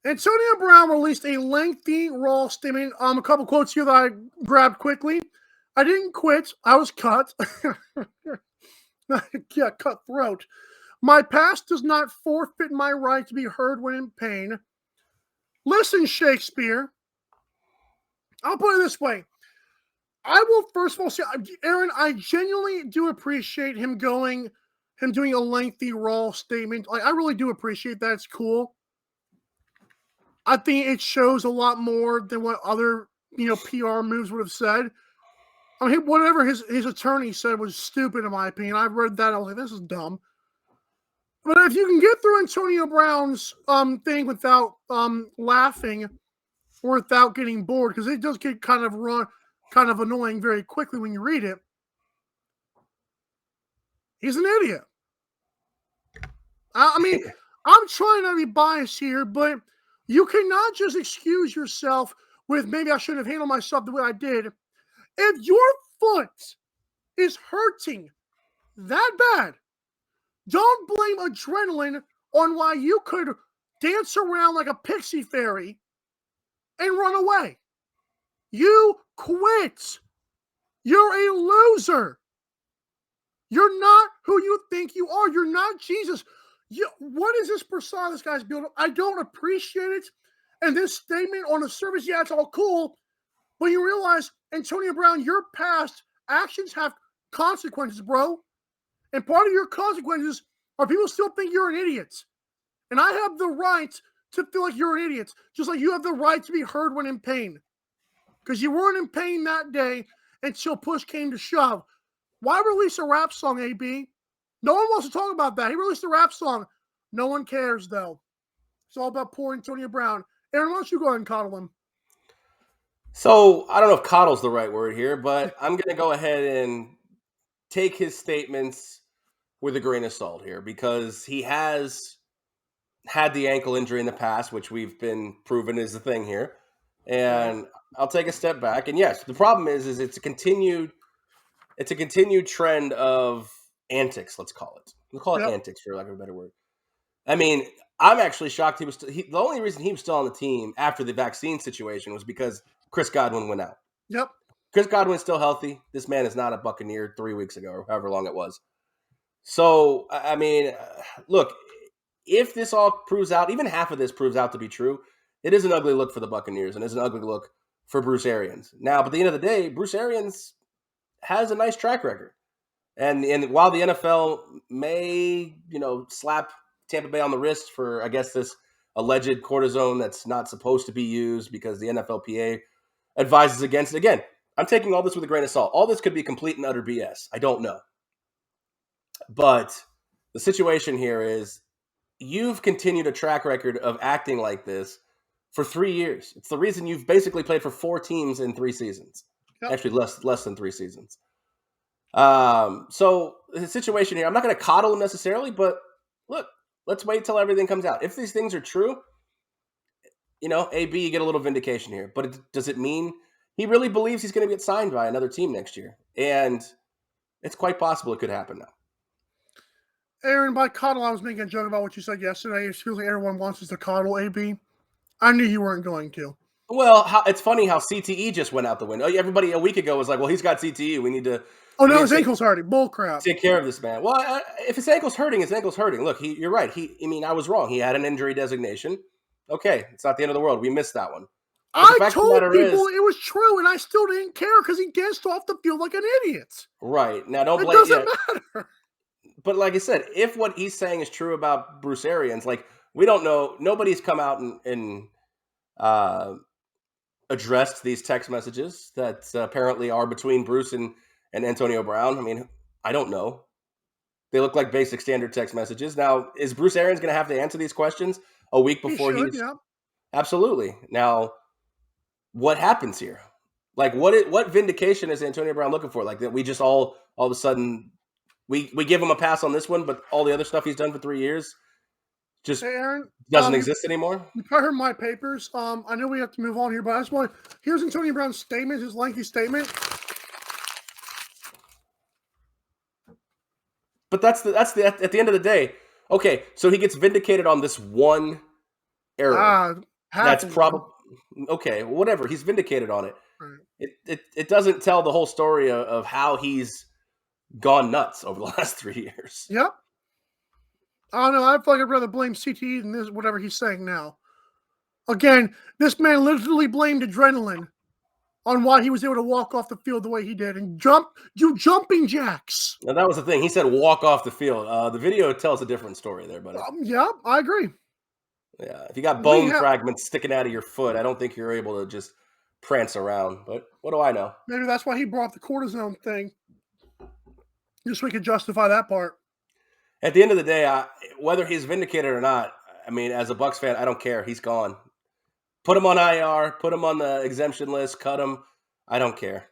Antonio Brown released a lengthy, raw statement. A couple quotes here that I grabbed quickly. I didn't quit. I was cut. Yeah, cutthroat. My past does not forfeit my right to be heard when in pain. Listen, Shakespeare. I'll put it this way. I will first of all say, Aaron, I genuinely do appreciate him doing a lengthy, raw statement. Like, I really do appreciate that. It's cool. I think it shows a lot more than what other, PR moves would have said. I mean, whatever his attorney said was stupid, in my opinion. I've read that. I was like, this is dumb. But if you can get through Antonio Brown's thing without laughing or without getting bored, because it does get kind of annoying very quickly when you read it. He's an idiot. I mean, I'm trying not to be biased here, but you cannot just excuse yourself with maybe I shouldn't have handled myself the way I did. If your foot is hurting that bad, don't blame adrenaline on why you could dance around like a pixie fairy and run away. You quit. You're a loser. You're not who you think you are. You're not Jesus. What is this persona this guy's building? I don't appreciate it. And this statement on the surface, yeah, it's all cool. But you realize, Antonio Brown, your past actions have consequences, bro. And part of your consequences are people still think you're an idiot. And I have the right to feel like you're an idiot, just like you have the right to be heard when in pain. Because you weren't in pain that day until push came to shove. Why release a rap song, AB? No one wants to talk about that. He released a rap song. No one cares, though. It's all about poor Antonio Brown. Aaron, why don't you go ahead and coddle him? So I don't know if coddle's the right word here, but I'm going to go ahead and take his statements with a grain of salt here because he has had the ankle injury in the past, which we've been proven is the thing here. And I'll take a step back. And yes, the problem is it's a continued trend of antics. Let's call it. We'll call it antics for lack of a better word. I mean, I'm actually shocked the only reason he was still on the team after the vaccine situation was because Chris Godwin went out. Yep. Chris Godwin's still healthy. This man is not a Buccaneer 3 weeks ago or however long it was. So, I mean, look, if this all proves out, even half of this proves out to be true, it is an ugly look for the Buccaneers and it's an ugly look for Bruce Arians. Now, but at the end of the day, Bruce Arians has a nice track record. And while the NFL may, slap Tampa Bay on the wrist for, I guess, this alleged cortisone that's not supposed to be used because the NFLPA advises against it. Again, I'm taking all this with a grain of salt. All this could be complete and utter BS. I don't know. But the situation here is you've continued a track record of acting like this for 3 years. It's the reason you've basically played for 4 teams in 3 seasons. Yep. Actually, less than 3 seasons. So the situation here, I'm not going to coddle him necessarily, but look, let's wait till everything comes out. If these things are true, AB, you get a little vindication here. But does it mean he really believes he's going to get signed by another team next year? And it's quite possible it could happen now. Aaron, by coddle, I was making a joke about what you said yesterday. It feels like everyone wants us to coddle AB. I knew you weren't going to. Well, it's funny how CTE just went out the window. Everybody a week ago was like, well, he's got CTE. We need to... Oh, no, his ankle's hurting. Bull crap. Take care of this man. Well, if his ankle's hurting, his ankle's hurting. Look, you're right. I was wrong. He had an injury designation. Okay, it's not the end of the world. We missed that one. But I told people it was true, and I still didn't care because he danced off the field like an idiot. Right. Now, don't blame... It doesn't matter. But like I said, if what he's saying is true about Bruce Arians, like, we don't know. Nobody's come out and addressed these text messages that apparently are between Bruce and Antonio Brown. I mean, I don't know. They look like basic standard text messages. Now, is Bruce Arians going to have to answer these questions a week before he's... Yeah. Absolutely. Now, what happens here? Like, what vindication is Antonio Brown looking for? Like, that we just all of a sudden, we give him a pass on this one, but all the other stuff he's done for 3 years just doesn't exist anymore? You probably heard my papers. I know we have to move on here, but I just want to... Here's Antonio Brown's statement, his lengthy statement. But that's at the end of the day. Okay, so he gets vindicated on this one error. Ah, That's happens, man. probably okay. Whatever. He's vindicated on it. Right. It doesn't tell the whole story of how he's gone nuts over the last 3 years. Yep. I don't know. I feel like I'd rather blame CTE than this whatever he's saying now. Again, this man literally blamed adrenaline on why he was able to walk off the field the way he did and do jumping jacks. Now that was the thing. He said walk off the field. The video tells a different story there, buddy. Yeah, I agree. Yeah, if you got We bone have fragments sticking out of your foot, I don't think you're able to just prance around. But what do I know? maybe that's why he brought up the cortisone thing, just so we could justify that part. At the end of the day, whether he's vindicated or not, I mean, as a Bucks fan, I don't care. He's gone. Put him on IR. Put him on the exemption list. Cut him. I don't care.